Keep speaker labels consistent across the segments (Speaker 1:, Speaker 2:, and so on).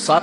Speaker 1: 7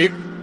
Speaker 1: 1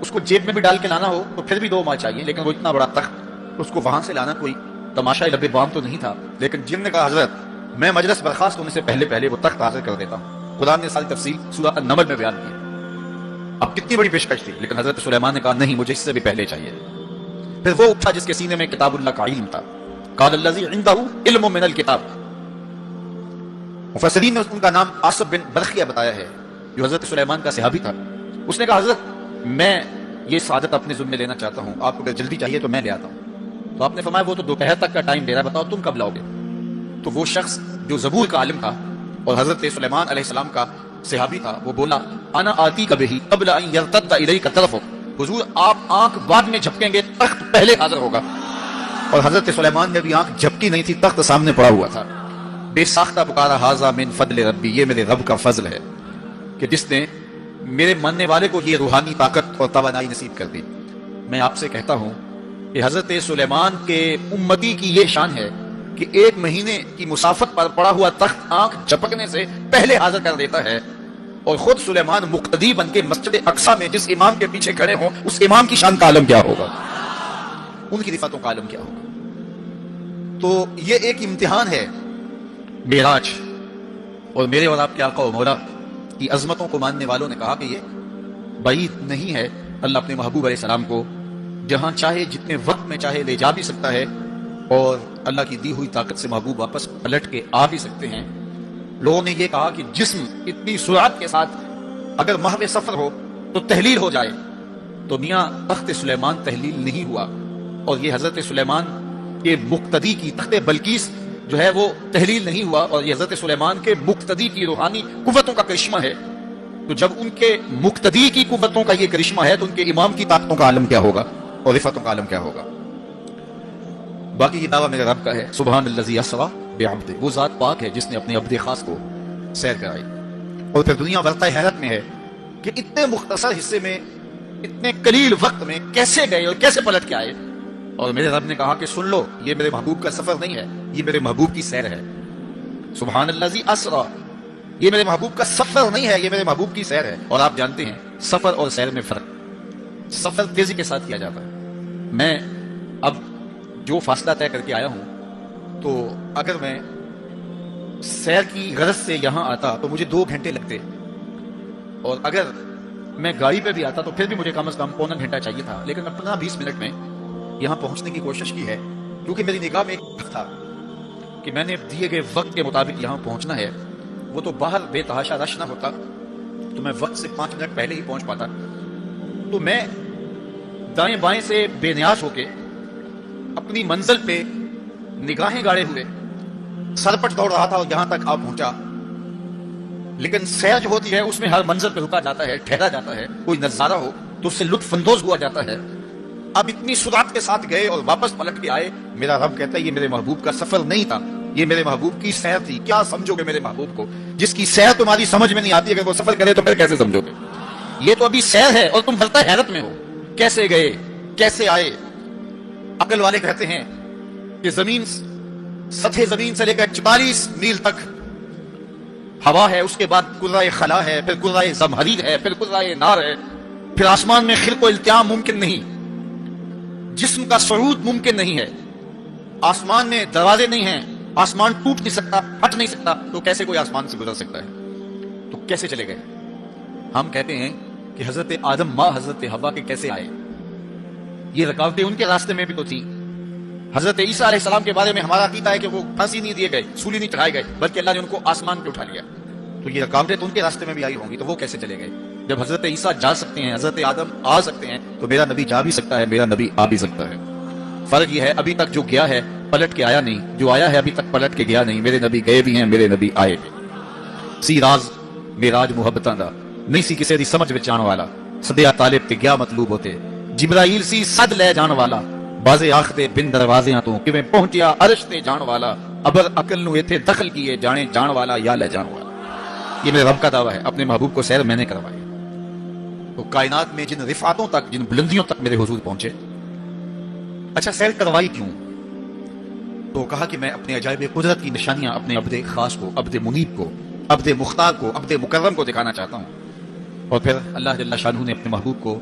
Speaker 1: اس کو جیب میں بھی ڈال کے لانا ہو تو پھر بھی 2 ماہ چاہیے، لیکن وہ اتنا بڑا تخت اس کو وہاں سے لانا کوئی تماشا لب بام تو نہیں تھا۔ لیکن جن نے کہا حضرت میں مجلس برخاست ہونے سے پہلے وہ تخت حاضر کر دیتا ہوں۔ قرآن نے ساری تفصیل سورہ النمل میں بیان کی۔ اب کتنی بڑی پیشکش تھی، لیکن حضرت سلیمان نے کہا نہیں، مجھے اس سے بھی پہلے چاہیے۔ پھر وہ اٹھا جس کے سینے میں کتاب اللہ کا علم تھا، قال الذی عنده علم من الکتاب۔ مفسرین نے ان کا نام آصف بن برخیہ بتایا ہے، جو حضرت سلیمان کا صحابی تھا۔ اس نے کہا حضرت میں یہ سعادت اپنے ذمہ لینا چاہتا ہوں، آپ کو اگر جلدی چاہیے تو میں لے آتا ہوں۔ تو آپ نے فرمایا وہ تو دوپہر تک کا ٹائم دے رہا ہے، بتاؤ تم کب لاؤ گے؟ تو وہ شخص جو زبور کا عالم تھا اور حضرت سلیمان علیہ السلام کا صحابی تھا، وہ بولا انا آتی کبھی قبل ان یرتد الیک طرفک، حضور آپ آنکھ بعد میں جھپکیں گے، تخت پہلے حاضر ہوگا۔ اور حضرت سلیمان نے بھی آنکھ جھپکی نہیں تھی، تخت سامنے پڑا ہوا تھا۔ بے ساختہ پکارا ھذا من فضل ربی، یہ میرے رب کا فضل ہے کہ جس نے میرے ماننے والے کو یہ روحانی طاقت اور توانائی نصیب کر دی۔ میں آپ سے کہتا ہوں کہ حضرت سلیمان کے امتی کی یہ شان ہے کہ 1 مہینے کی مسافت پر پڑا ہوا تخت آنکھ جھپکنے سے پہلے حاضر کر دیتا ہے، اور خود سلیمان مقتدی بن کے مسجد اقصی میں جس امام کے پیچھے کھڑے ہوں، اس امام کی شان کا عالم کیا ہوگا، ان کی رفعتوں کا عالم کیا ہوگا۔ تو یہ ایک امتحان ہے معراج، اور میرے اور آپ کے آقا و مولا کی عظمتوں کو ماننے والوں نے کہا کہ یہ بعید نہیں ہے، اللہ اپنے محبوب علیہ السلام کو جہاں چاہے جتنے وقت میں چاہے لے جا بھی سکتا ہے، اور اللہ کی دی ہوئی طاقت سے محبوب واپس پلٹ کے آ بھی سکتے ہیں۔ لوگوں نے یہ کہا کہ جسم اتنی سرعت کے ساتھ اگر محو سفر ہو تو تحلیل ہو جائے، تو میاں تخت سلیمان تحلیل نہیں ہوا، اور یہ حضرت سلیمان کے مقتدی کی تخت بلقیس جو ہے وہ تحلیل نہیں ہوا، اور یہ حضرت سلیمان کے مقتدی کی روحانی قوتوں کا کرشمہ ہے۔ تو جب ان کے مقتدی کی قوتوں کا یہ کرشمہ ہے تو ان کے امام کی طاقتوں کا عالم کیا ہوگا اور رفعتوں کا عالم کیا ہوگا۔ باقی یہ دعویٰ میرے رب کا ہے، سبحان الذی اسری بعبدہ، وہ ذات پاک ہے جس نے اپنے عبد خاص کو سیر کرائی۔ اور پھر دنیا ورطہ حیرت میں ہے کہ اتنے مختصر حصے میں، اتنے قلیل وقت میں کیسے گئے اور کیسے پلٹ کے آئے۔ اور میرے رب نے کہا کہ سن لو، یہ میرے محبوب کا سفر نہیں ہے، یہ میرے محبوب کی سیر ہے۔ سبحان الذی اسری، یہ میرے محبوب کا سفر نہیں ہے، یہ میرے محبوب کی سیر ہے۔ اور آپ جانتے ہیں سفر اور سیر میں فرق، سفر تیزی کے ساتھ کیا جاتا ہے۔ میں اب جو فاصلہ طے کر کے آیا ہوں، تو اگر میں سیر کی غرض سے یہاں آتا تو مجھے 2 گھنٹے لگتے، اور اگر میں گاڑی پہ بھی آتا تو پھر بھی مجھے کم از کم پونا گھنٹہ چاہیے تھا، لیکن میں 15-20 منٹ میں یہاں پہنچنے کی کوشش کی ہے، کیونکہ میری نگاہ میں ایک وقت تھا کہ میں نے دیے گئے وقت کے مطابق یہاں پہنچنا ہے۔ وہ تو باہر بے تحاشا رش نہ ہوتا تو میں وقت سے 5 منٹ پہلے ہی پہنچ پاتا۔ تو میں دائیں بائیں سے بے نیاز ہو کے اپنی منزل پہ نگاہیں گاڑے ہوئے سرپٹ دوڑ رہا تھا، اور یہاں تک آ پہنچا۔ لیکن سیر جو ہوتی ہے اس میں ہر منزل پہ رکا جاتا ہے، ٹھہرا جاتا ہے، کوئی نظارہ ہو تو اس سے لطف اندوز ہوا جاتا ہے۔ اب اتنی سرعت کے ساتھ گئے اور واپس پلٹ کے آئے، میرا رب کہتا ہے یہ میرے محبوب کا سفر نہیں تھا، یہ میرے محبوب کی سیر تھی۔ کیا سمجھو گے میرے محبوب کو جس کی سیر تمہاری سمجھ میں نہیں آتی، اگر وہ سفر کرے تو پھر کیسے سمجھو گے؟ یہ تو ابھی سیر ہے اور تم ورطہ حیرت میں ہو، کیسے گئے کیسے آئے۔ عقل والے کہتے ہیں کہ زمین، سطح زمین سے لے کر 44 میل تک ہوا ہے، اس کے بعد کرۂ خلا ہے، پھر کرۂ زمہریر ہے، پھر کرۂ نار ہے، پھر آسمان میں خلق و التیام ممکن نہیں، جسم کا صعود ممکن نہیں ہے، آسمان میں دروازے نہیں ہیں، آسمان ٹوٹ نہیں سکتا، ہٹ نہیں سکتا، تو کیسے کوئی آسمان سے گزر سکتا ہے؟ تو کیسے چلے گئے؟ ہم کہتے ہیں کہ حضرت آدم ماں حضرت حوا کے کیسے آئے؟ یہ رکاوٹیں ان کے راستے میں بھی تو تھی۔ حضرت عیسیٰ علیہ السلام کے بارے میں ہمارا عقیدہ ہے کہ وہ پھانسی نہیں دیے گئے، سولی نہیں چڑھائے گئے، بلکہ اللہ نے ان کو آسمان پہ اٹھا لیا۔ تو یہ رکاوٹیں تو ان کے راستے میں بھی آئی ہوں گی، تو وہ کیسے چلے گئے؟ جب حضرت عیسیٰ جا سکتے ہیں، حضرت آدم آ سکتے ہیں، تو میرا نبی جا بھی سکتا ہے، میرا نبی آ بھی سکتا ہے۔ فرق یہ ہے ابھی تک جو گیا ہے پلٹ کے آیا نہیں، جو آیا ہے ابھی تک پلٹ کے گیا نہیں۔ میرے نبی گئے بھی ہیں، میرے نبی آئے بھی۔ سی راز معراج محبتاں دا نہیں سی کسی دی سمجھ وچ آن والا، سدیا طالب تے گیا مطلوب ہوتے، جبرائیل سی صد لے جان والا، بازے آختے بن دروازیاں تو کیویں پہنچیا عرش تے جان والا، ابر عقل نو ایتھے دخل کیے جانے جان والا یا لے جان والا۔ یہ میرے رب کا دعویٰ ہے، اپنے محبوب کو سیر میں نے کروائی۔ تو کائنات میں جن رفعتوں تک، جن بلندیوں تک میرے حضور پہنچے، اچھا سیر کروائی کیوں؟ تو کہا کہ میں اپنے عجائب قدرت کی نشانیاں اپنے عبد خاص کو، عبد منیب کو، عبد مختار کو، عبد مکرم کو دکھانا چاہتا ہوں۔ اور پھر اللہ جل شانہ نے اپنے محبوب کو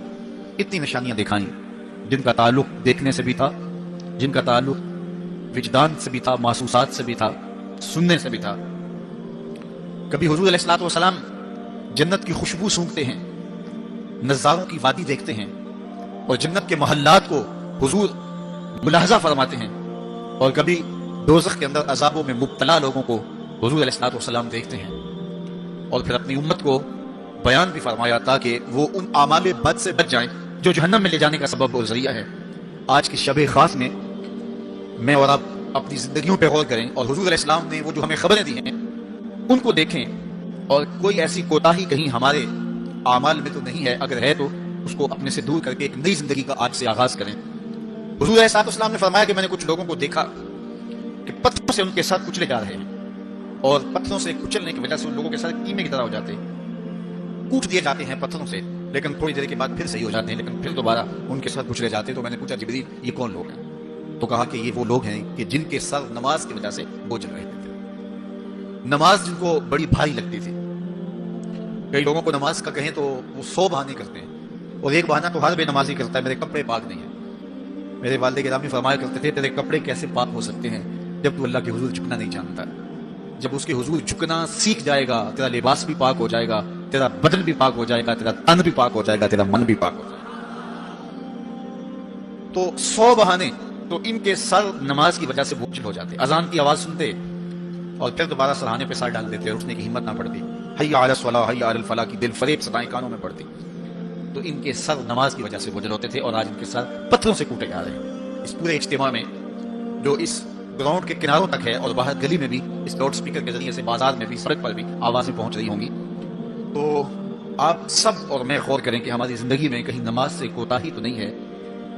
Speaker 1: اتنی نشانیاں دکھائیں جن کا تعلق دیکھنے سے بھی تھا، جن کا تعلق وجدان سے بھی تھا، محسوسات سے بھی تھا، سننے سے بھی تھا۔ کبھی حضور علیہ الصلوۃ والسلام جنت کی خوشبو سونگھتے ہیں، نظاروں کی وادی دیکھتے ہیں، اور جنت کے محلات کو حضور ملاحظہ فرماتے ہیں، اور کبھی دوزخ کے اندر عذابوں میں مبتلا لوگوں کو حضور علیہ الصلوۃ والسلام دیکھتے ہیں، اور پھر اپنی امت کو بیان بھی فرمایا تاکہ وہ ان اعمال بد سے بچ جائیں جو جہنم میں لے جانے کا سبب اور ذریعہ ہے۔ آج کی شب خاص میں میں اور آپ اپنی زندگیوں پہ غور کریں، اور حضور علیہ السلام نے وہ جو ہمیں خبریں دی ہیں ان کو دیکھیں، اور کوئی ایسی کوتاہی کہیں ہمارے اعمال میں تو نہیں ہے، اگر ہے تو اس کو اپنے سے دور کر کے ایک نئی زندگی کا آج سے آغاز کریں۔ حضور علیہ السلام نے فرمایا کہ میں نے کچھ لوگوں کو دیکھا کہ پتھروں سے ان کے ساتھ کچلے جا رہے ہیں، اور پتھروں سے کچلنے کی وجہ سے ان لوگوں کے ساتھ کیمے کی طرح ہو جاتے ہیں، کوٹ دیے جاتے ہیں پتھروں سے، لیکن تھوڑی دیر کے بعد پھر صحیح ہو جاتے ہیں، لیکن پھر دوبارہ ان کے ساتھ کچلے جاتے ہیں۔ تو میں نے پوچھا جبریل یہ کون لوگ ہیں؟ تو کہا کہ یہ وہ لوگ ہیں کہ جن کے سر نماز کی وجہ سے بوجھل رہتے تھے، نماز جن کو بڑی بھاری لگتی تھی۔ کئی لوگوں کو نماز کا کہیں تو وہ 100 بہانے کرتے ہیں، اور ایک بہانہ تو ہر بے نمازی کرتا ہے، میرے کپڑے پاک نہیں ہیں۔ میرے والد گرامی فرمایا کرتے تھے تیرے کپڑے کیسے پاک ہو سکتے ہیں جب تو اللہ کے حضور جھکنا نہیں جانتا؟ جب اس کے حضور جھکنا سیکھ جائے گا تیرا لباس بھی پاک ہو جائے گا، تیرا بدن بھی پاک ہو جائے گا، تیرا تن بھی پاک ہو جائے گا، تیرا من بھی پاک ہو جائے گا۔ تو 100 بہانے تو ان کے سر نماز کی وجہ سے بوجھل ہو جاتے، اذان کی آواز سنتے اور پھر دوبارہ سرہانے پہ سر ڈال دیتے، اٹھنے کی ہمت نہ پڑتی، حی علی الصلاۃ حی علی الفلاح کی دل فریب صدائیں کانوں میں پڑتی۔ تو ان کے سر نماز کی وجہ سے بوجھل ہوتے تھے، اور آج ان کے سر پتھروں سے کوٹے جا رہے ہیں۔ اس پورے اجتماع میں جو اس گراؤنڈ کے کناروں تک ہے، اور باہر گلی میں بھی اس لاؤڈ سپیکر کے ذریعے سے بازار میں بھی، سڑک پر بھی آوازیں پہنچ رہی ہوں گی، تو آپ سب اور میں غور کریں کہ ہماری زندگی میں کہیں نماز سے کوتاہی تو نہیں ہے۔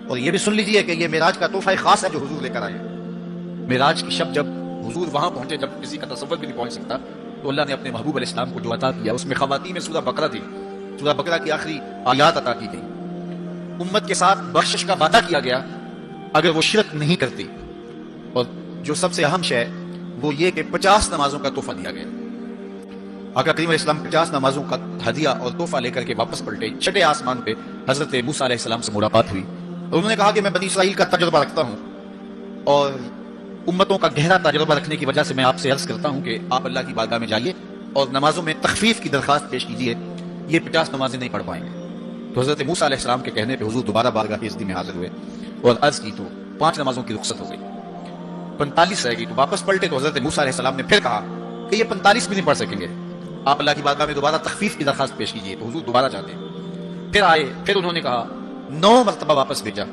Speaker 1: اور یہ بھی سن لیجئے کہ یہ معراج کا تحفہ خاص ہے جو حضور لے کر آئے ہیں۔ معراج کی شب جب حضور وہاں پہنچے، جب کسی کا تصور بھی نہیں پہنچ سکتا، تو اللہ نے اپنے محبوب علیہ السلام کو جو عطا کیا اس میں خواتین میں سورہ بقرہ تھی، سورہ بقرہ کی آخری آیات عطا کی گئی، امت کے ساتھ بخشش کا وعدہ کیا گیا اگر وہ شرک نہیں کرتی، اور جو سب سے اہم شے وہ یہ کہ 50 نمازوں کا تحفہ دیا گیا۔ آقا کریم علیہ السلام 50 نمازوں کا ہدیہ اور تحفہ لے کر کے واپس پلٹے، چھٹے آسمان پہ حضرت موسیٰ علیہ السلام سے ملاقات ہوئی، اور انہوں نے کہا کہ میں بنی اسرائیل کا تجربہ رکھتا ہوں، اور امتوں کا گہرا تجربہ رکھنے کی وجہ سے میں آپ سے عرض کرتا ہوں کہ آپ اللہ کی بارگاہ میں جائیے اور نمازوں میں تخفیف کی درخواست پیش کیجیے، یہ 50 نمازیں نہیں پڑھ پائیں گے۔ تو حضرت موسیٰ علیہ السلام کے کہنے پہ حضور دوبارہ بارگاہ عزت میں حاضر ہوئے اور عرض کی، تو 5 نمازوں کی رخصت ہو گئی، 45 رہ گئی، تو واپس پلٹے تو حضرت موسیٰ علیہ السلام نے پھر کہا کہ یہ 45 بھی نہیں پڑھ سکیں گے، آپ اللہ کی بارگاہ میں دوبارہ تخفیف کی درخواست پیش کیجیے۔ تو حضور دوبارہ جاتے ہیں، پھر آئے، پھر انہوں نے کہا 9 مرتبہ واپس بھیجا،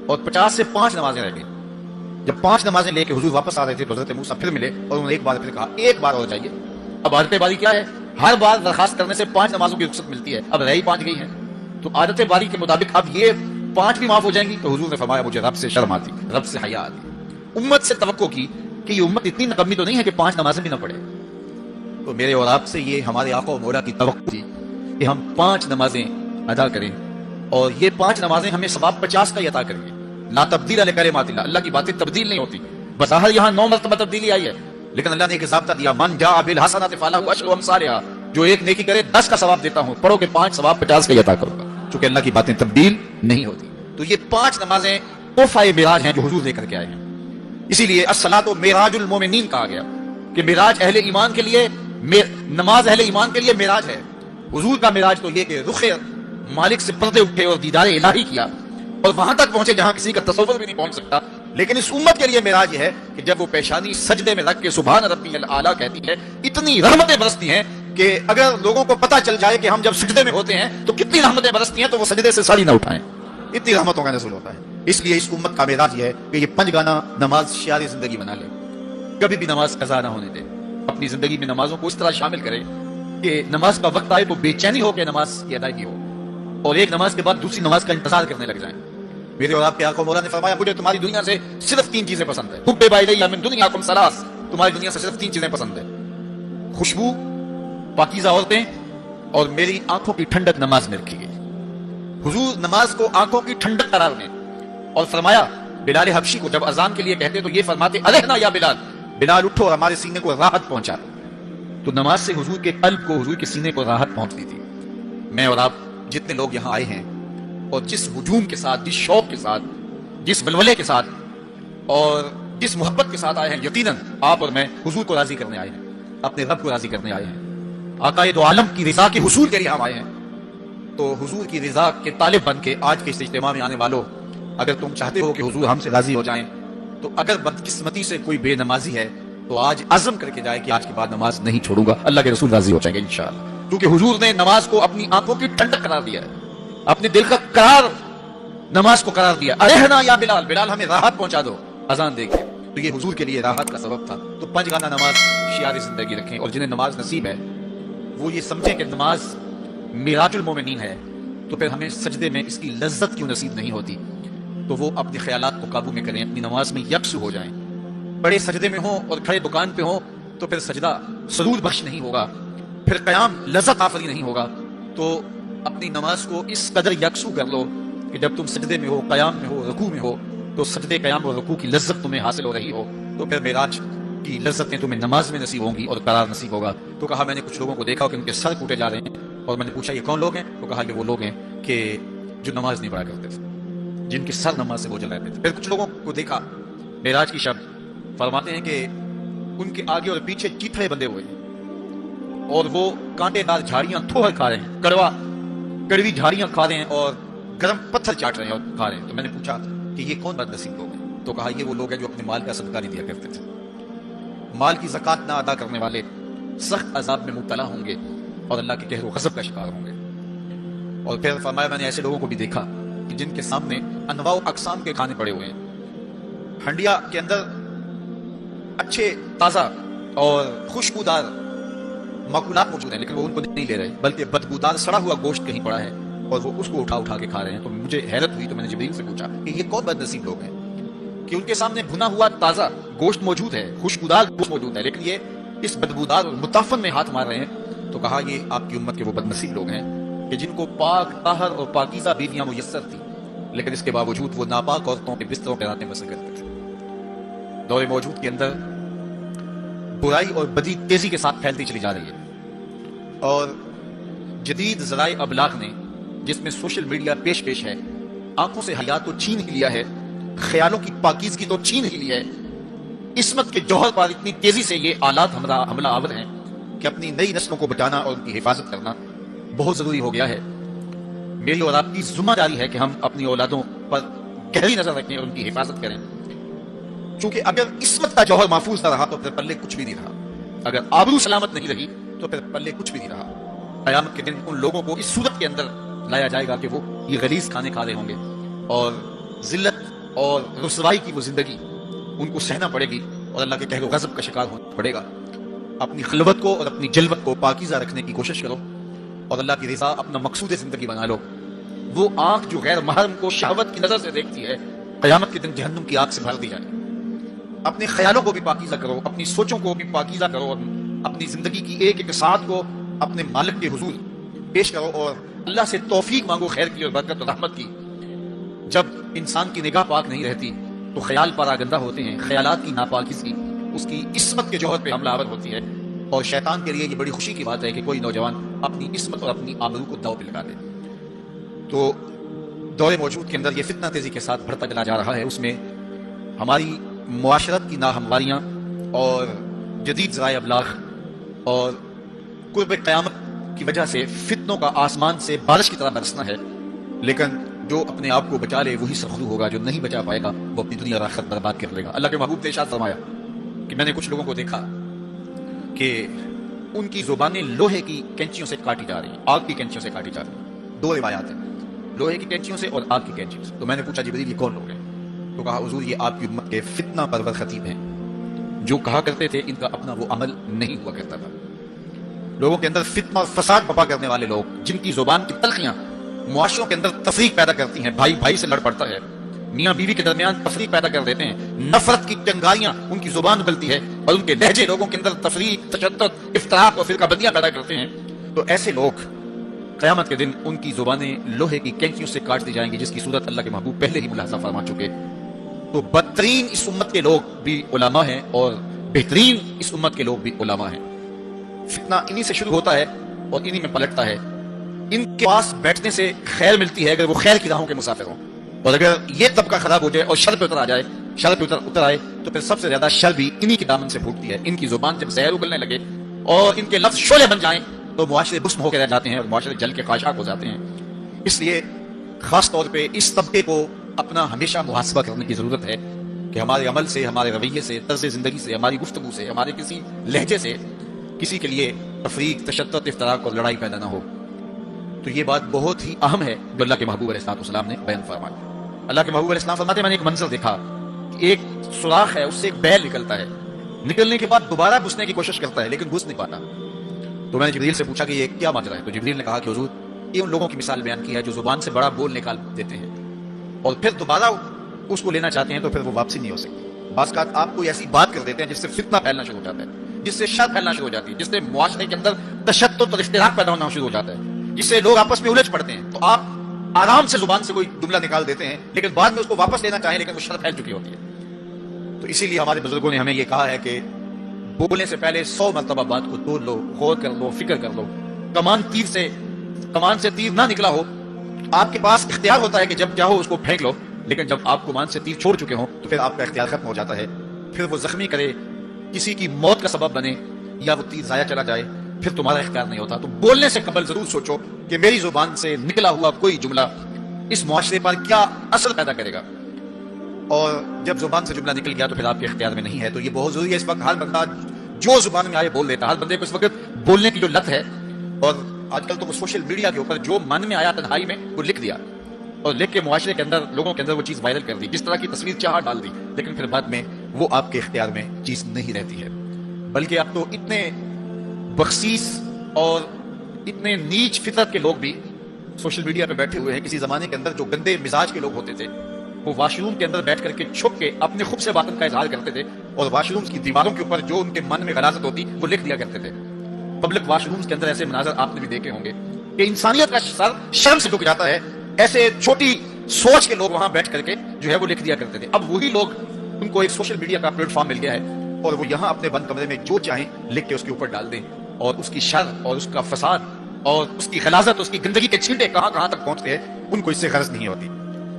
Speaker 1: اور 50 سے 5 نمازیں رہ گئی۔ جب 5 نمازیں لے کے حضور واپس آ رہے تھے تو حضرت موسیٰ پھر ملے، اور انہوں نے ایک بار پھر کہا ایک بار اور جائیے۔ اب عادت باری کیا ہے؟ ہر بار درخواست کرنے سے 5 نمازوں کی رخصت ملتی ہے، اب رہ ہی 5 گئی ہیں، تو عادت باری کے مطابق اب یہ 5 بھی معاف ہو جائیں گی۔ تو حضور نے فرمایا مجھے رب سے شرم آتی، رب سے حیا آتی، امت سے توقع کی کہ یہ امت اتنی نکمی تو نہیں ہے کہ 5 نمازیں بھی نہ پڑھے۔ تو میرے اور آپ سے یہ ہمارے آقا و مولا کی توقع تھی کہ ہم 5 نمازیں ادا کریں، اور یہ 5 نمازیں ہمیں ثواب 50 کا ہی عطا کریں گے۔ لا تبدیل لکلمات اللہ، اللہ کی باتیں تبدیل نہیں ہوتی، بظاہر یہاں 9 مرتبہ تبدیلی آئی ہے، لیکن اللہ نے ایک ضابطہ دیا، من جاء بالحسنۃ فلہ عشر امثالھا، جو ایک نیکی کرے 10 کا ثواب دیتا ہوں، پڑھو کہ 5 ثواب 50 کا ہی عطا کروں گا، چونکہ اللہ کی باتیں تبدیل نہیں ہوتی۔ تو یہ 5 نمازیں تحفہ معراج ہیں جو حضور لے کر کے آئے ہیں، اسی لیے الصلاۃ معراج المومنین کہا گیا کہ معراج اہل ایمان کے لیے، نماز اہل ایمان کے لیے معراج ہے۔ حضور کا معراج تو یہ کہ رخ مالک سے پردے اٹھے اور دیدار الہی کیا، اور وہاں تک پہنچے جہاں کسی کا تصور بھی نہیں پہنچ سکتا۔ لیکن اس امت کے لیے معراج یہ ہے کہ جب وہ پیشانی سجدے میں رکھ کے سبحان ربی الاعلیٰ کہتی ہے، اتنی رحمتیں برستی ہیں کہ اگر لوگوں کو پتہ چل جائے کہ ہم جب سجدے میں ہوتے ہیں تو کتنی رحمتیں برستی ہیں، تو وہ سجدے سے ساری نہ اٹھائیں، اتنی رحمتوں کا نزول ہوتا ہے۔ اس لیے اس امت کا معراج یہ ہے کہ یہ 5 گانا نماز شعار زندگی بنا لے، کبھی بھی نماز قضا نہ ہونے دے، اپنی زندگی میں نمازوں کو اس طرح شامل کرے کہ نماز کا وقت آئے تو بے چینی ہو کے نماز کی ادائیگی ہو، اور ایک نماز کے بعد دوسری نماز کا انتظار کرنے لگ جائیں۔ میرے اور آپ کے آقا مولا نے فرمایا مجھے تمہاری دنیا سے صرف 3 چیزیں پسند ہے، حب الیہ من دنیاکم ثلاث، تمہاری دنیا سے صرف 3 چیزیں پسند ہیں، خوشبو، پاکیزہ عورتیں، اور میری آنکھوں کی ٹھنڈک نماز میں رکھی گئی۔ حضور نماز کو آنکھوں کی ٹھنڈک قرار دیں، اور فرمایا بلال حبشی کو جب اذان کے لیے کہتے تو یہ فرماتے ارحنا یا بلال، بلال اٹھو اور ہمارے سینے کو راحت پہنچا۔ تو نماز سے حضور کے قلب کو، حضور کے سینے کو راحت پہنچتی تھی۔ میں اور آپ جتنے لوگ یہاں آئے ہیں
Speaker 2: اور جس ہجوم کے ساتھ، جس شوق کے ساتھ، جس ولولے کے ساتھ اور جس محبت کے ساتھ آئے ہیں، یقیناً آپ اور میں حضور کو راضی کرنے آئے ہیں، اپنے رب کو راضی کرنے آئے ہیں، آقائے دو عالم کی رضا کے حصول کے لیے ہم آئے ہیں۔ تو حضور کی رضا کے طالب بن کے آج کے اس اجتماع میں آنے والوں، اگر تم چاہتے ہو کہ حضور ہم سے راضی ہو جائیں، تو اگر بدقسمتی سے کوئی بے نمازی ہے تو آج عزم کر کے جائے کہ آج کے بعد نماز نہیں چھوڑوں گا، اللہ کے رسول راضی ہو جائیں گے انشاءاللہ، کیونکہ حضور نے نماز کو اپنی آنکھوں کی ٹھنڈک قرار دیا ہے، اپنے دل کا قرار نماز کو قرار دیا۔ ارحنا یا بلال، بلال ہمیں راحت پہنچا دو اذان دے کے، تو یہ حضور کے لیے راحت کا سبب تھا۔ تو 5 گانا نماز شعار زندگی رکھیں، اور جنہیں نماز نصیب ہے وہ یہ سمجھیں کہ نماز میراج المومنین ہے، تو پھر ہمیں سجدے میں اس کی لذت کیوں نصیب نہیں ہوتی؟ تو وہ اپنے خیالات کو قابو میں کریں، اپنی نماز میں یکسو ہو جائیں۔ بڑے سجدے میں ہوں اور کھڑے دکان پہ ہوں تو پھر سجدہ سرور بخش نہیں ہوگا، پھر قیام لذت آفری نہیں ہوگا۔ تو اپنی نماز کو اس قدر یکسو کر لو کہ جب تم سجدے میں ہو، قیام میں ہو، رکوع میں ہو، تو سجدے، قیام اور رکوع کی لذت تمہیں حاصل ہو رہی ہو، تو پھر معراج کی لذتیں تمہیں نماز میں نصیب ہوں گی اور قرار نصیب ہوگا۔ تو کہا میں نے کچھ لوگوں کو دیکھا کہ ان کے سر کوٹے جا رہے ہیں، اور میں نے پوچھا یہ کون لوگ ہیں؟ تو کہا کہ وہ لوگ ہیں کہ جو نماز نہیں پڑھا کرتے تھے، جن کے سر نماز سے بوجھل رہتے تھے۔ پھر کچھ لوگوں کو دیکھا معراج کی شب، فرماتے ہیں کہ ان کے آگے اور پیچھے چیتھڑے بندے ہوئے ہیں، اور وہ کانٹے دار جھاڑیاں تھوڑ کھا رہے ہیں، کڑوی جھاڑیاں کھا رہے ہیں اور گرم پتھر چاٹ رہے ہیں اور کھا رہے ہیں۔ تو میں نے پوچھا کہ یہ کون بد نصیب لوگ ہیں؟ تو کہا یہ وہ لوگ ہیں جو اپنے مال کا صدقہ نہیں دیا کرتے تھے، مال کی زکوٰۃ نہ ادا کرنے والے سخت عذاب میں مبتلا ہوں گے اور اللہ کے قہر و غضب کا شکار ہوں گے۔ اور پھر فرمایا میں نے ایسے لوگوں کو بھی دیکھا کہ جن کے سامنے انواع و اقسام کے کھانے پڑے ہوئے ہیں، ہنڈیا کے اندر اچھے تازہ اور خوشبودار ماکولات موجود ہیں، لیکن وہ ان کو نہیں لے رہے، بلکہ بدبودار سڑا ہوا گوشت کہیں پڑا ہے اور وہ اس کو اٹھا کے کھا رہے ہیں۔ تو مجھے حیرت ہوئی، تو میں نے جبریل سے پوچھا کہ یہ کون بد نصیب لوگ ہیں کہ ان کے سامنے بھنا ہوا تازہ گوشت موجود ہے، خوشبودار گوشت موجود ہے، لیکن یہ اس بدبودار اور متعفن میں ہاتھ مار رہے ہیں۔ تو کہا یہ آپ کی امت کے وہ بد نصیب لوگ ہیں کہ جن کو پاک، طاہر اور پاکیزہ بیویاں میسر تھیں، لیکن اس کے باوجود وہ ناپاک عورتوں کے بستروں پہ راتیں بسر کرتے تھے۔ دور موجود کے اندر برائی اور بدی تیزی کے ساتھ پھیلتی چلی جا رہی ہے، اور جدید ذرائع ابلاغ نے، جس میں سوشل میڈیا پیش ہے، آنکھوں سے حیا تو چھین ہی لیا ہے، خیالوں کی پاکیزگی تو چھین ہی لی ہے، عصمت کے جوہر پر اتنی تیزی سے یہ آلات حملہ آور ہیں کہ اپنی نئی نسلوں کو بچانا اور ان کی حفاظت کرنا بہت ضروری ہو گیا ہے۔ میری اور آپ کی ذمہ داری ہے کہ ہم اپنی اولادوں پر گہری نظر رکھیں اور ان کی حفاظت کریں، چونکہ اگر عصمت کا جوہر محفوظ نہ رہا تو پھر پلے کچھ بھی نہیں رہا، اگر آبرو سلامت نہیں رہی تو پھر پلے کچھ بھی نہیں رہا۔ قیامت کے دن ان لوگوں کو اس صورت کے اندر لایا جائے گا کہ وہ یہ غلیظ کھانے کھا رہے ہوں گے، اور ذلت اور رسوائی کی وہ زندگی ان کو سہنا پڑے گی، اور اللہ کے قہر و غضب کا شکار ہونا پڑے گا۔ اپنی خلوت کو اور اپنی جلوت کو پاکیزہ رکھنے کی کوشش کرو، اور اللہ کی رضا اپنا مقصود زندگی بنا لو۔ وہ آنکھ جو غیر محرم کو شہوت کی نظر سے دیکھتی ہے، قیامت کے دن جہنم کی آگ سے بھر دی جائے۔ اپنے خیالوں کو بھی پاکیزہ کرو، اپنی سوچوں کو بھی پاکیزہ کرو، اور اپنی زندگی کی ایک ایک ساعت کو اپنے مالک کے حضور پیش کرو، اور اللہ سے توفیق مانگو خیر کی اور برکت اور رحمت کی۔ جب انسان کی نگاہ پاک نہیں رہتی تو خیال پراگندہ ہوتے ہیں، خیالات کی ناپاکیزگی اس کی عصمت کے جوہر پہ حملہ آور ہوتی ہے، اور شیطان کے لیے یہ بڑی خوشی کی بات ہے کہ کوئی نوجوان اپنی عصمت اور اپنی آبرو کو داؤ پہ لگا دے۔ تو دور موجود کے اندر یہ فتنہ تیزی کے ساتھ بڑھتا چلا جا رہا ہے، اس میں ہماری معاشرت کی ناہمواریاں اور جدید ذرائع ابلاغ اور قرب قیامت کی وجہ سے فتنوں کا آسمان سے بارش کی طرح برسنا ہے، لیکن جو اپنے آپ کو بچا لے وہی سرخرو ہوگا، جو نہیں بچا پائے گا وہ اپنی دنیا اور آخرت برباد کر لے گا۔ اللہ کے محبوب نے ارشاد فرمایا کہ میں نے کچھ لوگوں کو دیکھا کہ ان کی زبانیں لوہے کی کینچیوں سے کاٹی جا رہی ہیں، آگ کی کینچیوں سے کاٹی جا رہی ہیں۔ 2 روایات ہیں، لوہے کی کینچیوں سے اور آگ کی کینچیوں سے۔ تو میں نے پوچھا جبریل یہ کون لوگ ہیں؟ تو کہا حضور یہ آپ کی امت کے فتنہ پرور خطیب ہیں، جو کہا کرتے تھے ان کا اپنا وہ عمل نہیں ہوا کرتا تھا۔ لوگوں کے اندر فتنہ اور فساد بپا کرنے والے لوگ، جن کی زبان کی تلخیاں معاشروں کے اندر تفریق پیدا کرتی ہیں، بھائی بھائی سے لڑ پڑتا ہے، میاں بیوی کے درمیان تفریق پیدا کر دیتے ہیں، نفرت کی چنگاریاں ان کی زبان اگلتی ہے، اور ان کے لہجے لوگوں کے اندر تفریق، تشدد، افتراق اور فرقہ بندیاں پیدا کرتے ہیں۔ تو ایسے لوگ قیامت کے دن ان کی زبانیں لوہے کی کینچیوں سے کاٹ دی جائیں گی، جس کی صورت اللہ کے محبوب پہلے ہی ملاحظہ فرما چکے۔ تو بدترین اس امت کے لوگ بھی علماء ہیں، اور بہترین اس امت کے لوگ بھی علماء ہیں۔ فتنہ انہی سے شروع ہوتا ہے اور انہی میں پلٹتا ہے، ان کے پاس بیٹھنے سے خیر ملتی ہے اگر وہ خیر کی راہوں کے مسافر ہوں، اور اگر یہ طبقہ خراب ہو جائے اور شر پہ اتر آ جائے، شر پہ اتر آئے تو پھر سب سے زیادہ شر بھی انہی کے دامن سے پھوٹتی ہے۔ ان کی زبان جب زہر اگلنے لگے اور ان کے لفظ شعلے بن جائیں تو معاشرے بسم ہو کے رہ جاتے ہیں اور معاشرے جل کے خاشاک ہو جاتے ہیں۔ اس لیے خاص طور پہ اس طبقے کو اپنا ہمیشہ محاسبہ کرنے کی ضرورت ہے کہ ہمارے عمل سے، ہمارے رویے سے، طرز زندگی سے، ہماری گفتگو سے، ہمارے کسی لہجے سے کسی کے لیے تفریق، تشدد، افتراق اور لڑائی پیدا نہ ہو۔ تو یہ بات بہت ہی اہم ہے جو اللہ کے محبوب علیہ السلام نے بیان فرمایا۔ اللہ کے محبوب علیہ السلام فرماتے ہیں میں نے ایک منظر دیکھا کہ ایک سوراخ ہے، اس سے ایک بیل نکلتا ہے، نکلنے کے بعد دوبارہ گھسنے کی کوشش کرتا ہے لیکن گھس نہیں پاتا۔ تو میں نے جبریل سے پوچھا کہ یہ کیا ماجرا ہے؟ تو جبریل نے کہا کہ حضور یہ ان لوگوں کی مثال بیان کی ہے جو زبان سے بڑا بول نکال دیتے ہیں اور پھر دوبارہ اس کو لینا چاہتے ہیں تو پھر وہ واپسی نہیں ہو سکتی۔ بعض اوقات آپ کوئی ایسی بات کر دیتے ہیں جس سے فتنہ پھیلنا شروع ہو جاتا ہے، جس سے شر پھیلنا شروع ہو جاتی ہے، جس سے معاشرے کے اندر تشدد اور اختلاف پیدا ہونا شروع ہو جاتا ہے، جس سے لوگ آپس میں الجھ پڑتے ہیں۔ تو آپ آرام سے زبان سے کوئی جملہ نکال دیتے ہیں لیکن بعد میں اس کو واپس لینا چاہیں لیکن وہ شر پھیل چکی ہوتی ہے۔ تو اسی لیے ہمارے بزرگوں نے ہمیں یہ کہا ہے کہ بولنے سے پہلے 100 مرتبہ بات کو تول لو، غور کر لو، فکر کر لو۔ کمان سے تیر نہ نکلا ہو، آپ کے پاس اختیار ہوتا ہے کہ جب چاہو اس کو پھینک لو، لیکن جب آپ کمان سے تیر چھوڑ چکے ہوں تو پھر آپ کا اختیار ختم ہو جاتا ہے۔ پھر وہ زخمی کرے، کسی کی موت کا سبب بنے یا وہ تیر ضائع چلا جائے، پھر تمہارا اختیار نہیں ہوتا۔ تو بولنے سے قبل ضرور سوچو کہ میری زبان سے نکلا ہوا کوئی جملہ اس معاشرے پر کیا اثر پیدا کرے گا، اور جب زبان سے جملہ نکل گیا تو پھر آپ کے اختیار میں نہیں ہے۔ تو یہ بہت ضروری ہے۔ اس وقت ہر بندہ جو زبان میں آئے بول دیتا ہے، ہر بندے کو اس وقت بولنے کی جو لت ہے، اور آج کل تو وہ سوشل میڈیا کے اوپر جو من میں آیا تنہائی میں وہ لکھ دیا اور لکھ کے معاشرے کے اندر لوگوں کے اندر وہ چیز وائرل کر دی، جس طرح کی تصویر چاہا ڈال دی، لیکن پھر بعد میں وہ آپ کے اختیار میں چیز نہیں رہتی ہے۔ بلکہ اب تو اتنے بخسیس اور اتنے نیچ فطرت کے لوگ بھی سوشل میڈیا پہ بیٹھے ہوئے ہیں۔ کسی زمانے کے اندر جو گندے مزاج کے لوگ ہوتے تھے وہ واش روم کے اندر بیٹھ کر کے چھپ کے اپنے خوب سے باطن کا اظہار کرتے تھے اور واش روم کی دیواروں کے اوپر جو ان کے من میں غلاظت ہوتی وہ لکھ دیا کرتے تھے۔ پبلک واش رومز کے اندر ایسے مناظر آپ نے بھی دیکھے ہوں گے کہ انسانیت کا سر شرم سے جھک جاتا ہے۔ ایسے چھوٹی سوچ کے لوگ وہاں بیٹھ کر کے جو ہے وہ لکھ دیا کرتے تھے۔ اب وہی لوگ، ان کو ایک سوشل میڈیا کا پلیٹ فارم مل گیا ہے اور وہ یہاں اپنے بند کمرے میں جو چاہیں لکھ کے اس کے اوپر ڈال دیں، اور اس کی شر اور اس کا فساد اور اس کی غلاظت، اس کی گندگی کے چھینٹے کہاں کہاں تک پہنچتے ہیں، ان کو اس سے غرض نہیں ہوتی۔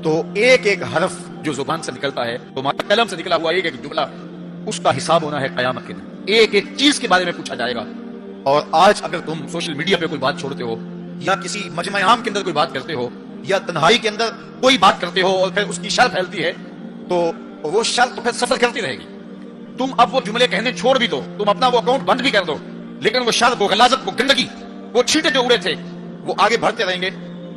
Speaker 2: تو ایک ایک حرف جو زبان سے نکلتا ہے، تو قلم سے نکلا ہوا ایک ایک جملہ، اس کا حساب ہونا ہے قیامت کے دن۔ ایک ایک چیز کے بارے میں پوچھا جائے گا۔ اور آج اگر تم سوشل میڈیا پہ کوئی بات چھوڑتے ہو یا کسی مجمع عام کے اندر کوئی بات کرتے ہو یا تنہائی کے اندر کوئی بات کرتے ہو اور پھر اس کی شر پھیلتی ہے، تو وہ شر تو پھر سفر کرتی رہے گی۔ تم اب وہ جملے کہنے چھوڑ بھی دو، تم اپنا وہ اکاؤنٹ بند بھی کر دو، لیکن وہ شر، وہ غلاظت، وہ گندگی، وہ چھینٹے جو اڑے تھے وہ آگے بڑھتے رہیں گے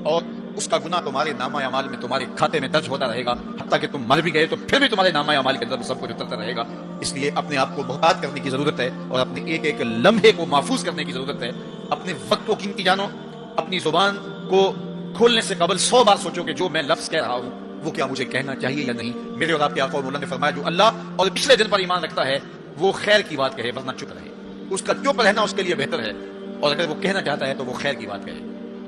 Speaker 2: اور اس کا گناہ تمہارے نامہ اعمال میں، تمہارے کھاتے میں درج ہوتا رہے گا، حتیٰ کہ تم مر بھی گئے تو پھر بھی تمہارے نامہ اعمال کے اندر وہ سب کچھ اترتا رہے گا۔ اس لیے اپنے آپ کو محتاط کرنے کی ضرورت ہے اور اپنے ایک ایک لمحے کو محفوظ کرنے کی ضرورت ہے۔ اپنے وقت کو قیمتی جانو، اپنی زبان کو کھولنے سے قبل 100 بار سوچو کہ جو میں لفظ کہہ رہا ہوں وہ کیا مجھے کہنا چاہیے یا نہیں۔ میرے اور آپ کے آقا و مولا نے فرمایا جو اللہ اور پچھلے دن پر ایمان رکھتا ہے وہ خیر کی بات کہے ورنہ چپ رہے، اس کا چپ رہنا اس کے لیے بہتر ہے، اور اگر وہ کہنا چاہتا ہے تو وہ خیر کی بات کہے۔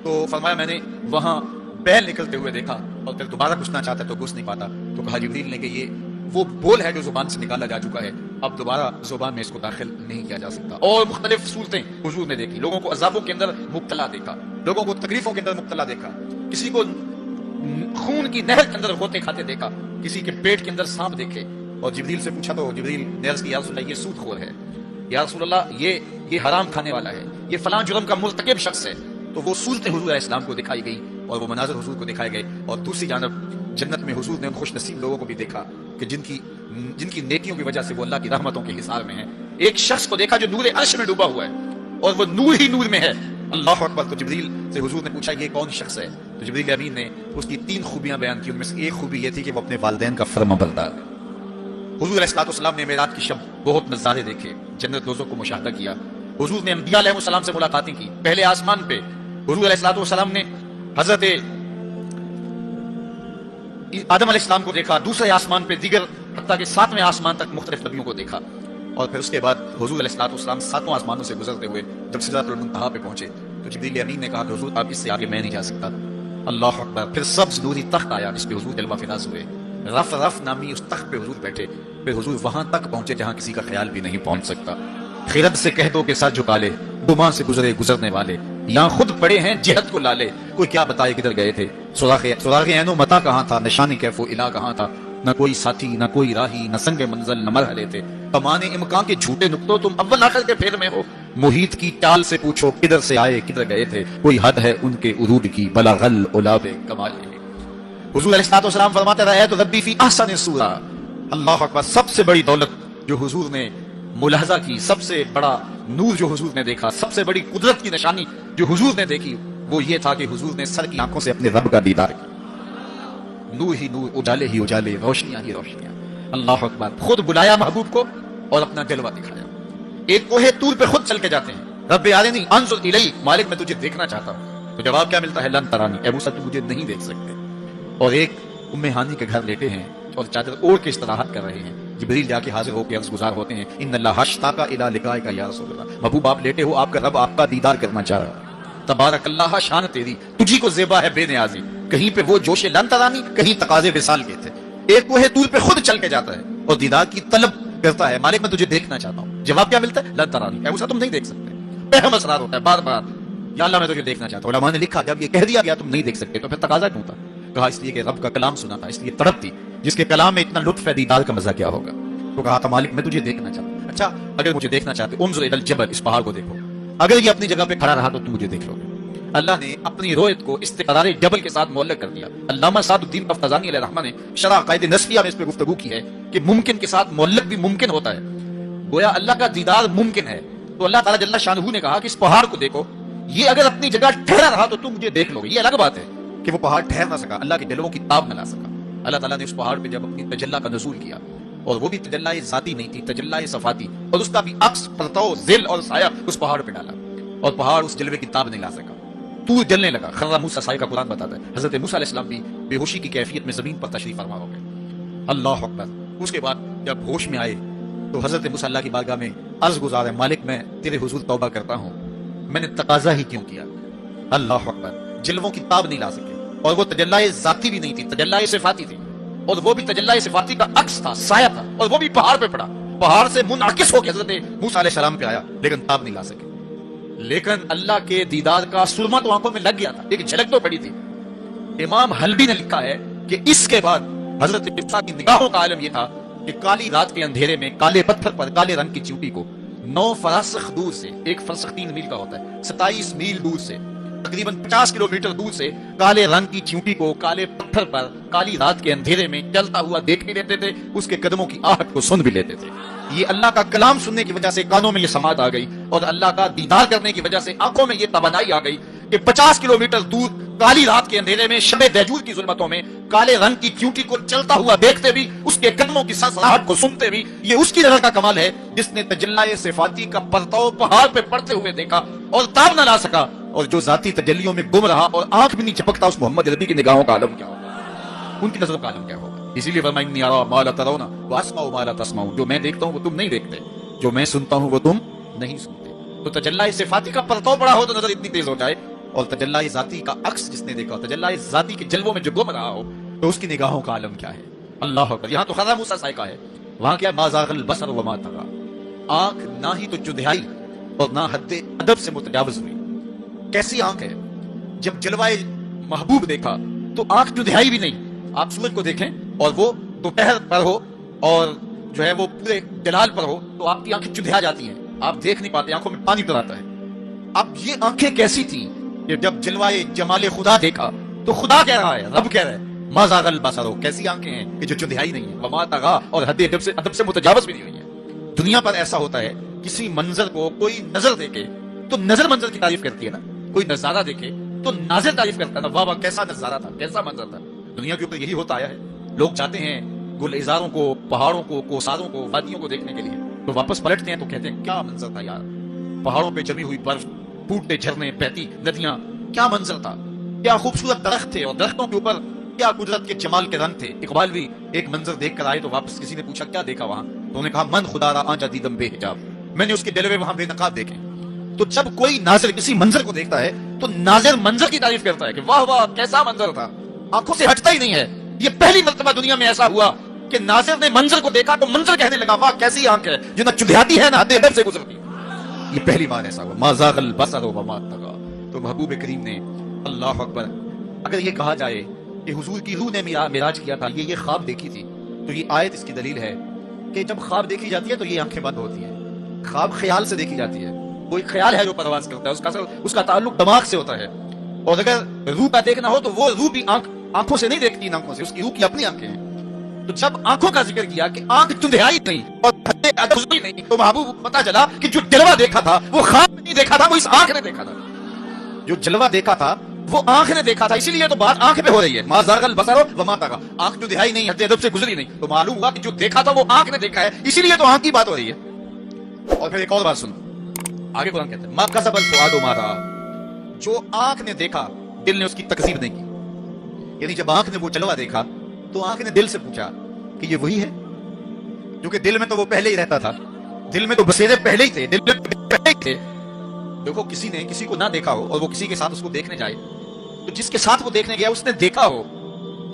Speaker 2: تو فرمایا میں نے وہاں بیل نکلتے ہوئے دیکھا اور پھر دوبارہ گھسنا چاہتا ہے تو گھس نہیں پاتا۔ تو کہا جبریل نے کہ یہ وہ بول ہے جو زبان سے نکالا جا چکا ہے، اب دوبارہ زبان میں اس کو داخل نہیں کیا جا سکتا۔ اور مختلف صورتیں حضور نے دیکھی، لوگوں کو عذابوں کے اندر مبتلا دیکھا، لوگوں کو تکلیفوں کے اندر مبتلا دیکھا، کسی کو خون کی نہر کے اندر ہوتے کھاتے دیکھا، کسی کے پیٹ کے اندر سانپ دیکھے۔ اور جبریل سے پوچھا تو جبریل نے عرض کی یا رسول اللہ یہ سود خور ہے، یا رسول اللہ یہ حرام کھانے والا ہے، یہ فلاں جرم کا مرتکب شخص ہے۔ تو وہ صورتیں حضور علیہ السلام کو دکھائی گئی اور وہ مناظر حضور کو دکھائے گئے، اور دوسری جانب جنت میں حضور نے ان خوش نصیب لوگوں کو بھی دیکھا کہ جن کی نیکیوں کی وجہ سے وہ اللہ کی رحمتوں کے حصار میں ہیں۔ ایک شخص کو دیکھا جو نور عرش میں ڈوبا ہوا ہے اور وہ نور ہی نور میں ہے، اللہ اکبر۔ تو جبریل سے حضور نے پوچھا یہ کون شخص ہے؟ تو جبریل امین نے اس کی 3 خوبیاں بیان کی، ان میں سے ایک خوبی یہ تھی کہ وہ اپنے والدین کا فرمانبردار ہے۔ حضور علیہ السلام نے معراج کی شب بہت نظارے دیکھے، جنت دوزخ کو مشاہدہ کیا۔ حضور نے انبیاء علیہ السلام سے ملاقاتیں کی۔ پہلے آسمان پہ حضور علیہ السلام نے حضرت آدم علیہ السلام کو دیکھا، دوسرے آسمان پہ دیگر، حتیٰ کہ 7ویں آسمان تک مختلف نبیوں کو دیکھا، اور پھر اس کے بعد حضور علیہ السلام 7 آسمانوں سے گزرتے ہوئے جب سدرۃ المنتہا پہ پہنچے تو جبریل امین نے کہا کہ حضور اب اس سے آگے میں نہیں جا سکتا۔ اللہ اکبر۔ پھر سبز نوری تخت آیا جس پہ حضور جلوہ فراز ہوئے، رف نامی اس تخت پہ حضور بیٹھے، پھر حضور وہاں تک پہنچے جہاں کسی کا خیال بھی نہیں پہنچ سکتا۔ خرد سے کہہ دو کہ سر جھکا لے، گمان سے گزرے گزرنے والے،
Speaker 1: یہاں خود پڑے ہیں جہت کو لالے، کوئی کیا بتائے کدھر گئے تھے، سراغ عین و متا کہاں تھا، نشان کیف و الا کہاں تھا، نہ کوئی ساتھی نہ کوئی راہی، نہ سنگ منزل نہ مرحلے تھے، کمان امکان کے جھوٹے نقطوں تم اول آخر کے پھیر میں ہو، محیط کی چال سے پوچھو کدھر سے آئے کدھر گئے تھے، کوئی حد ہے ان کے عروج کی بلغل علاب کمال ہے۔ حضور علیہ الصلوۃ والسلام فرماتے رہے تو ربی فی احسن صورہ، اللہ اکبر، سب سے بڑی دولت جو حضور نے ملاحظہ کی، سب سے بڑا نور جو حضور نے دیکھا، سب سے بڑی قدرت کی نشانی جو حضور نے دیکھی، وہ یہ تھا کہ حضور نے سر کی آنکھوں سے اپنے رب کا دیدار کیا، نور ہی نور، اجالے ہی اجالے، روشنیاں ہی روشنیاں، اللہ اکبر، خود بلایا محبوب کو اور اپنا جلوہ دکھایا۔ ایک کوہ طور پہ خود چل کے جاتے ہیں، رب ارنی انظر الی، مالک میں تجھے دیکھنا چاہتا ہوں، تو جواب کیا ملتا ہے، لن ترانی، اے موسیٰ تم مجھے نہیں دیکھ سکتے، اور ایک ام ہانی کے گھر لیٹے ہیں اور چادر اوڑھ کے استراحت کر رہے ہیں، جبریل جا کے حاضر ہو کے عرض گزار ہوتے ہیں، ان اللہ اشتاق الی لقائک یا رسول اللہ، محبوب آپ لیٹے ہو، آپ کا رب آپ کا دیدار کرنا چاہ رہا ہے، تبارک اللہ، شان تیری، تجھی کو زیبا ہے بے نیازی، کہیں پہ وہ جوش لن ترانی، کہیں تقاضے وصال کے تھے، ایک کوہ طور پہ خود چل کے جاتا ہے اور دیدار کی طلب کرتا ہے، مالک میں تجھے دیکھنا چاہتا ہوں، جواب کیا ملتا ہے، لن ترانی، اے موسیٰ تم نہیں دیکھ سکتے، اہم اصرار ہوتا ہے بار بار، یا اللہ میں تجھے دیکھنا چاہتا ہوں، علماء نے لکھا جب یہ کہہ دیا گیا تم نہیں دیکھ سکتے تو پھر تقاضا کیوں تھا، کہا اس لیے کہ رب کا کلام سنا تھا، اس لیے تڑپ تھی، جس کے کلام میں اتنا لطف ہے دیدار کا مزہ کیا ہوگا، تو کہا تھا مالک میں تجھے دیکھنا چاہتا ہوں، اچھا اگر مجھے دیکھنا چاہتے انظر الی الجبل، اس پہاڑ کو دیکھو، اگر یہ اپنی جگہ پہ کھڑا رہا تو تم مجھے دیکھ لو گے، اللہ نے اپنی رویت کو استقرار جبل کے ساتھ معلق کر دیا۔ علامہ سعد الدین قفطازانی علیہ رحمہ نے شرح عقائد نسبیہ میں اس پہ گفتگو کی ہے کہ ممکن کے ساتھ معلق بھی ممکن ہوتا ہے، گویا اللہ کا دیدار ممکن ہے، تو اللہ تعالیٰ جل شانہ نے کہا کہ اس پہاڑ کو دیکھو، یہ اگر اپنی جگہ ٹھہرا رہا تو تم مجھے دیکھ لو گے، یہ الگ بات ہے کہ وہ پہاڑ ٹھہر نہ سکا، اللہ کے جلووں کی تاب نہ لا سکا، اللہ تعالیٰ نے اس پہاڑ پہ جب اپنی تجلی کا نزول کیا، اور وہ بھی تجلی ذاتی نہیں تھی، تجلی صفاتی، اور اس کا بھی عکس پرتو ذل اور سایہ اس پہاڑ پہ ڈالا، اور پہاڑ اس جلوے کی تاب نہیں لا سکا، تو جلنے لگا، خرا موسیٰ سائے کا قرآن بتاتا ہے، حضرت موسیٰ علیہ السلام بھی بے ہوشی کی کیفیت میں زمین پر تشریف فرما ہو گئے، اللہ اکبر، اس کے بعد جب ہوش میں آئے تو حضرت موسیٰ اللہ کی بارگاہ میں عرض گزار ہے، مالک میں تیرے حضور توبہ کرتا ہوں، میں نے تقاضا ہی کیوں کیا، اللہ اکبر، جلووں کی تاب نہیں لا سکے، اور وہ تجلی ذاتی بھی نہیں تھی، تجلی صفاتی تھی، اور وہ بھی تجلی صفاتی کا عکس تھا، سایہ تھا، اور وہ بھی پہاڑ پہ پڑا، پہاڑ سے منعکس ہو کے حضرت موسیٰ علیہ السلام پہ آیا، لیکن تاب نہیں لا سکے، لیکن اللہ کے دیدار کا سرما تو آنکھوں میں لگ گیا تھا، ایک جھلک تو پڑی تھی۔ امام حلبی نے لکھا ہے کہ اس کے بعد حضرت موسیٰ کی نگاہوں کا عالم یہ تھا کہ کالی رات کے اندھیرے میں کالے پتھر پر کالے رنگ کی چیوٹی کو 9 فرسخ دور سے، ایک فرسخ 3 میل کا ہوتا ہے، 27 میل دور سے، تقریباً 50 کلومیٹر دور سے کالے رنگ کی چیوٹی کو کالے پتھر پر کالی رات کے اندھیرے میں چلتا ہوا دیکھ بھی لیتے تھے، اس کے قدموں کی آہٹ کو سن بھی لیتے تھے۔ یہ اللہ کا کلام سننے کی وجہ سے کانوں میں یہ سماعت آ گئی، اور اللہ کا دیدار کرنے کی وجہ سے آنکھوں میں یہ توانائی آ گئی کہ 50 کلومیٹر دور کالی رات کے اندھیرے میں شب دیجور کی ظلمتوں میں کالے رنگ کی چیوٹی کو چلتا ہوا دیکھتے بھی، اس کے قدموں کی سنسناہٹ کو سنتے بھی، یہ اس کی نظر کا کمال ہے جس نے تجلی صفاتی کا پرتو پہاڑ پہ پڑتے ہوئے دیکھا اور تاب نہ لا سکا، اور جو ذاتی تجلیوں میں گم رہا اور آنکھ بھی نہیں چپکتا، اس محمد عربی کی نگاہوں کا عالم کیا ہوگا، ان کی نظروں کا عالم کیا ہوگا۔ اسی لیے فرمایا انی ارا ما لا ترون واسمع ما لا تسمعون، جو میں دیکھتا ہوں وہ تم نہیں دیکھتے، جو میں سنتا ہوں وہ تم نہیں سنتے۔ تو تجلی صفاتی کا پرتو بڑا ہو تو نظر اتنی تیز ہو جائے، اور تجلی ذاتی کا عکس جس نے دیکھا، تجلی ذاتی کے جلووں میں جو گم رہا ہو، تو اس کی نگاہوں کا عالم کیا ہے، اللہ اکبر۔ یہاں تو خرا موسیٰ سائے کا ہے، وہاں کیا ما زاغ البصر وما طغى، آنکھ نہ ہی تو چدھیائی اور نہ حد ادب سے متجاوز ہوئی۔ کیسی آنکھ ہے، جب جلوہ محبوب دیکھا تو آنکھ چدھیائی بھی نہیں، آپ سورج کو دیکھیں اور وہ دوپہر پر ہو اور جو ہے وہ پورے جلال پر ہو تو آپ کی آنکھیں چدھیا جاتی ہیں، آپ دیکھ نہیں پاتے، آنکھوں میں پانی اتر آتا ہے۔ اب یہ آنکھیں کیسی تھیں کہ جب جلوہ جمال خدا دیکھا تو خدا کہہ رہا ہے، رب کہہ رہا ہے ما زاغ البصر، کیسی آنکھیں ہیں کہ جو چدھیائی نہیں ہے، وما طغى، اور حد ادب سے متجاوز بھی نہیں ہوئی ہے۔ دنیا پر ایسا ہوتا ہے، کسی منظر کو کوئی نظر دیکھے تو نظر منظر کی تعریف کرتی ہے نا، کوئی نظارہ دیکھے تو ناظر تعریف کرتا ہے نا، واہ واہ کیسا نظارہ تھا، کیسا منظر تھا۔ دنیا کے اوپر یہی ہوتا آیا ہے، لوگ جاتے ہیں گلزاروں کو، پہاڑوں کو، کوساروں کو، وادیوں کو دیکھنے کے لیے، تو واپس پلٹتے ہیں تو کہتے ہیں کیا منظر تھا یار، پہاڑوں پہ جمی ہوئی برف، ٹوٹتے جھرنے، بہتی ندیاں، کیا منظر تھا، کیا خوبصورت درخت تھے، اور درختوں کے اوپر کیا قدرت کے جمال کے رنگ تھے۔ اقبال بھی ایک منظر دیکھ کر آئے تو واپس کسی نے پوچھا کیا دیکھا وہاں، تو انہوں نے کہا من خدا را آنچا دیدم بے حجاب، میں نے اس کے جلوے وہاں بے نقاب دیکھے۔ تو جب کوئی ناظر کسی منظر کو دیکھتا ہے تو ناظر منظر کی تعریف کرتا ہے کہ واہ واہ کیسا منظر تھا، آنکھوں سے ہٹتا ہی نہیں ہے۔ یہ پہلی مرتبہ دنیا میں ایسا ہوا کہ ناظر نے منظر کو دیکھا تو منظر کہنے لگا واہ کیسی آنکھ ہے جو نہ چدھیاتی ہے نہ حد ادب سے گزرتی، یہ پہلی بار ایسا ہوا۔ ما زاغ البصر وما طغى،
Speaker 2: تو محبوب کریم نے اللہ اکبر اگر یہ کہا جائے کہ حضور کی روح نے معراج کیا تھا، یہ خواب دیکھی تھی، تو یہ آیت اس کی دلیل ہے کہ جب خواب دیکھی جاتی ہے تو یہ آنکھیں بند ہوتی ہیں. خواب خیال سے دیکھی جاتی ہے، کوئی خیال ہے جو پرواز کرتا ہے، اس کا تعلق دماغ سے ہوتا ہے. اور اگر روح کا دیکھنا ہو تو وہ روح بھی آنکھوں سے نہیں دیکھتی، ان آنکھوں سے، اس کی روح کی اپنی آنکھیں ہیں. تو جب آنکھوں کا ذکر کیا کہ آنکھ چندھیائی نہیں اور نہیں، تو محبوب پتا چلا کہ جو جلوہ دیکھا تھا وہ خواب میں نہیں دیکھا تھا، وہ اس آنکھ نے دیکھا تھا. جو جلوہ دیکھا تھا وہ آنکھ نے دیکھا تھا، اسی لیے تو بات آنکھ پہ ہو رہی ہے. ما زاغ البصر وما طغى، آنکھ جو دہائی نہیں، حد ادب سے گزری نہیں، تو معلوم ہوا کہ جو دیکھا تھا وہ آنکھ نے دیکھا ہے، اسی لیے تو آنکھ کی بات ہو رہی ہے. اور پھر ایک اور بات سنو، آگے قرآن کہتا ہے ما کذب الفؤاد ما رأى، جو آنکھ نے دیکھا دل نے اس کی تکذیب نہیں کی. یعنی جب آنکھ نے وہ جلوہ دیکھا تو آنکھ نے دل سے پوچھا کہ یہ وہی ہے، کیونکہ دل میں تو وہ پہلے ہی رہتا تھا، دل میں تو بسیرے پہلے ہی تھے، دل میں پہلے ہی تھے. دیکھو کسی نے کسی کو نہ دیکھا ہو اور وہ کسی کے ساتھ اس کو دیکھنے جائے، تو جس کے ساتھ وہ دیکھنے گیا اس نے دیکھا ہو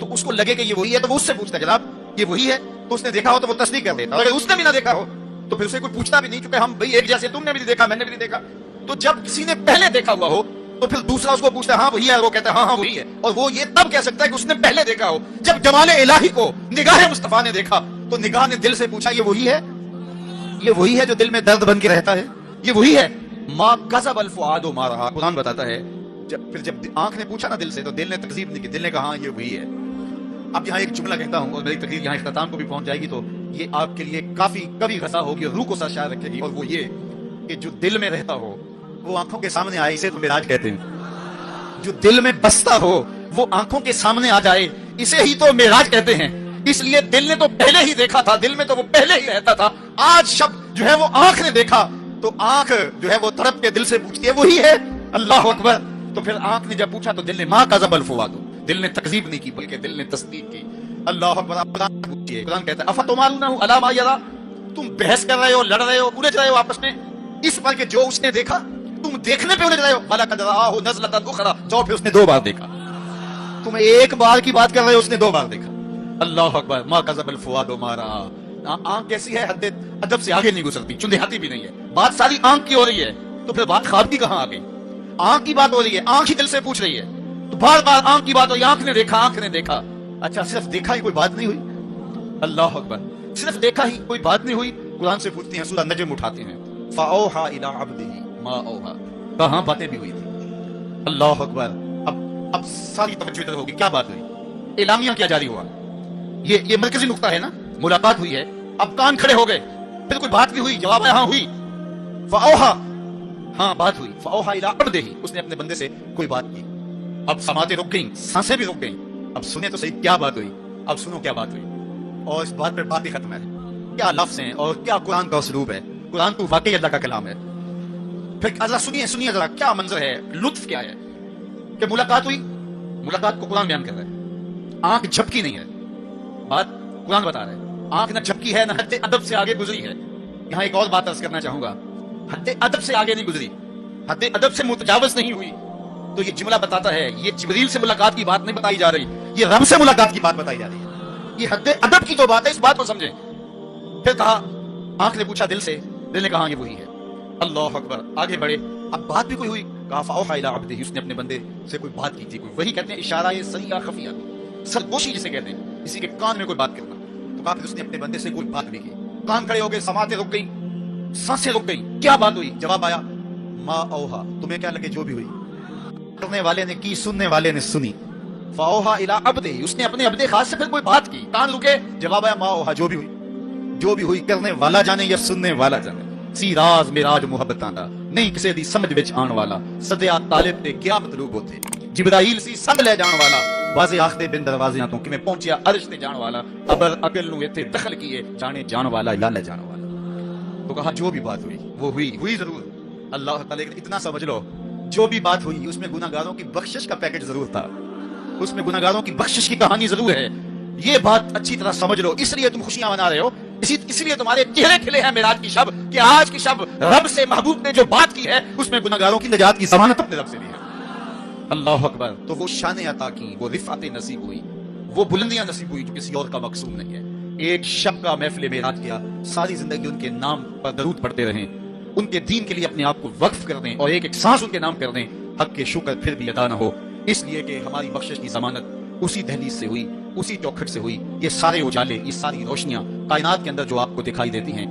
Speaker 2: تو اس کو لگے کہ یہ وہی ہے، تو وہ اس سے پوچھتا ہے جناب یہ وہی ہے، تو اس نے دیکھا ہو تو وہ تصدیق کر دیتا. اگر اس نے بھی نہ دیکھا ہو تو پھر اسے کوئی پوچھتا بھی نہیں، کیونکہ ہم بھائی ایک جیسے، تم نے بھی نہیں دیکھا میں نے بھی نہیں دیکھا. تو جب کسی نے پہلے دیکھا ہوا ہو تو پھر دوسرا اس کو پوچھتا ہے ہاں وہی ہے، وہ کہتا ہے ہاں وہی ہے. اور وہ یہ تب کہہ سکتا ہے کہ اس نے پہلے دیکھا ہو جب جمال الہی کو نگاہ مصطفیٰ نے دیکھا، تو نگاہ نے دل سے پوچھا یہ وہی ہے، یہ وہی ہے جو دل میں درد بن کے رہتا ہے، یہ وہی ہے. ما کذب الفؤاد ما رأى، قرآن بتاتا ہے پھر جب آنکھ نے پوچھا نا دل سے، تو دل نے تکذیب نہیں کی، دل نے کہا ہاں یہ وہی ہے. اب یہاں ایک جملہ کہتا ہوں اور میری تقریر یہاں اختتام کو بھی پہنچ جائے گی، تو یہ آپ کے لیے کافی کبھی غذا ہوگی اور روح کو سرشار رکھے گی، اور وہ یہ کہ جو دل میں رہتا ہو وہ آنکھوں کے سامنے آئے، اسے تو معراج کہتے ہیں. جو دل میں بستا ہو وہ آنکھوں کے سامنے آ جائے، اسے ہی تو معراج کہتے ہیں. اس لیے دل نے تو پہلے ہی دیکھا تھا، دل میں تو وہ پہلے ہی رہتا تھا. آج شب جو ہے وہ آنکھ نے دیکھا، تو آنکھ جو ہے وہ تڑپ کے دل سے پوچھتی ہے وہی ہے. اللہ اکبر. تو پھر آنکھ نے جب پوچھا تو دل نے ما کذب الفؤاد، دل نے تکذیب نہیں کی بلکہ دل نے تصدیق کی. اللہ اکبر. قرآن پوچھیے، قرآن کہتا ہے افتمارونہ علی ما یری، تم بحث کر رہے ہو، لڑ رہے ہو، الجھ رہے ہو آپس میں اس پر کہ جو اس نے دیکھا، تم دیکھنے پہ الجھ رہے ہو. وَلَقَدْ رَآهُ نَزْلَةً أُخْرَىٰ، جو پھر اس نے دو بار دیکھا. تم ایک بار کی بات کر رہے ہو، اس نے دو بار دیکھا. اللہ اکبر. ما کذب الفؤاد ما رأى. آنکھ کیسی ہے، حد ادب سے آگے نہیں گزرتی، چندھیاتی بھی نہیں ہے. بات ساری آنکھ کی ہو رہی ہے، تو پھر بات خواب کی کہاں آ گئی؟ آنکھ کی بات ہو رہی ہے، آنکھ ہی دل سے پوچھ رہی ہے، تو بار بار آنکھ کی بات ہو رہی ہے. آنکھ نے دیکھا، آنکھ نے دیکھا. اچھا صرف دیکھا ہی کوئی بات نہیں ہوئی؟ اللہ اکبر. صرف دیکھا ہی کوئی بات نہیں ہوئی؟ قرآن سے پوچھتے ہیں، سورہ نجم اٹھاتے ہیں، فَأَوْحَىٰ إِلَىٰ عَبْدِهِ مَا أَوْحَىٰ. کہاں باتیں بھی ہوئی تھی. اللہ اکبر. اب ساری توجہ ادھر ہوگی، کیا بات ہوئی، اعلامیہ کیا جاری ہوا. یہ مرکزی نقطہ ہے نا، ملاقات ہوئی ہے، اب کان کھڑے ہو گئے، پھر کوئی بات بھی ہوئی، جواب ہے ہاں ہوئی. فَأَوْحَىٰ، ہاں بات ہوئی. فَأَوْحَىٰ إِلَىٰ عَبْدِهِ، اس نے اپنے بندے سے کوئی بات کی. اب سماعتیں رک گئیں، سانسیں بھی رک گئیں. اب سنیں تو صحیح کیا بات ہوئی. اب سنو کیا بات ہوئی، اور اس بات پہ بات ہی ختم ہے. کیا لفظ ہیں اور کیا قرآن کا اسلوب ہے. قرآن تو واقعی اللہ کا کلام ہے. پھر ذرا سنیے ذرا کیا منظر ہے، لطف کیا ہے کہ ملاقات ہوئی. ملاقات کو قرآن بیان کر رہا ہے، آنکھ جھپکی نہیں ہے. بات قرآن بتا رہا ہے، آنکھ نہ جھپکی ہے، نہ حد ادب سے آگے گزری ہے. یہاں ایک اور بات عرض کرنا چاہوں گا، حد ادب سے آگے نہیں گزری، حد ادب سے متجاوز نہیں ہوئی. تو یہ جملہ بتاتا ہے یہ جبریل سے ملاقات کی بات نہیں بتائی جا رہی، یہ رب سے ملاقات کی بات بتائی جا رہی ہے. یہ حد ادب کی تو بات ہے، اس بات کو سمجھیں. پھر کہا، آنکھ نے پوچھا دل سے، دل نے کہا یہ وہی ہے. اللہ اکبر. آگے بڑھے، اب بات بھی کوئی ہوئی. کہا فَأَوْحَىٰ إِلَىٰ عَبْدِهِ، اس نے اپنے بندے سے کوئی بات کی تھی. کوئی وہی کہتے ہیں اشارہ سریعہ خفیہ، سرگوشی جسے کہتے ہیں، کسی کے کان میں کوئی بات کرنا. تو کہا پھر اس نے اپنے بندے سے کوئی بات بھی کی. کان کھڑے ہو گئے، سماعتیں رک گئیں، سانسیں رک گئیں. کیا بات ہوئی؟ جواب آیا ما اوحا، تمہیں کیا لگے جو بھی ہوئی، کرنے والے نے کی، سننے والے نے سنی. فَأَوْحَىٰ إِلَىٰ عَبْدِهِ، اس نے اپنے عبد خاص سے پھر کوئی بات کی، کان رکے. جواب آیا ما اوحا، جو بھی ہوئی، جو بھی ہوئی کرنے والا جانے یا سننے والا جانے. سی راز میراج محبتاں دا نہیں کسے دی سمجھ وچ آن والا، سدیا طالب تے کیا مطلوب ہوتے. جبرائیل سی سد لے جان والا، واضح آخدے بن دروازیاں تو کیویں پہنچیا عرش تے جان والا. ابر عقل نو ایتھے دخل کیے، جانے جان والا یا لے جان والا. تو کہا جو بھی بات ہوئی وہ ہوئی ضرور. اللہ تعالیٰ اتنا سمجھ لو، جو بھی بات ہوئی اس میں گناہگاروں کی بخشش کا پیکٹ ضرور تھا، اس میں گناہگاروں کی بخشش کی کہانی ضرور ہے. یہ بات اچھی طرح سمجھ لو. اس لیے تم خوشیاں منا رہے ہو، اس لیے تمہارے چہرے کھلے ہیں معراج کی شب، کہ آج کی شب رب سے محبوب نے جو بات کی ہے اس میں گناہگاروں کی نجات کی ضمانت اپنے رب سے دی ہے. اللہ اکبر. تو وہ شان عطا کی، وہ رفعت نصیب ہوئی، وہ بلندیاں نصیب ہوئی جو کسی اور کا مقصود نہیں ہے. ایک شب کا محفل معراج کیا، ساری زندگی ان کے نام پر درود پڑھتے رہیں، ان کے دین کے لیے اپنے آپ کو وقف کر دیں اور ایک ایک سانس ان کے نام کر دیں. حق کے شکر پھر بھی ادا نہ ہو، اس لیے کہ ہماری بخشش کی ضمانت اسی دہلیز سے ہوئی، اسی چوکھٹ سے ہوئی۔ یہ سارے اجالے، یہ ساری روشنیاں کائنات کے اندر جو آپ کو دکھائی دیتی ہیں،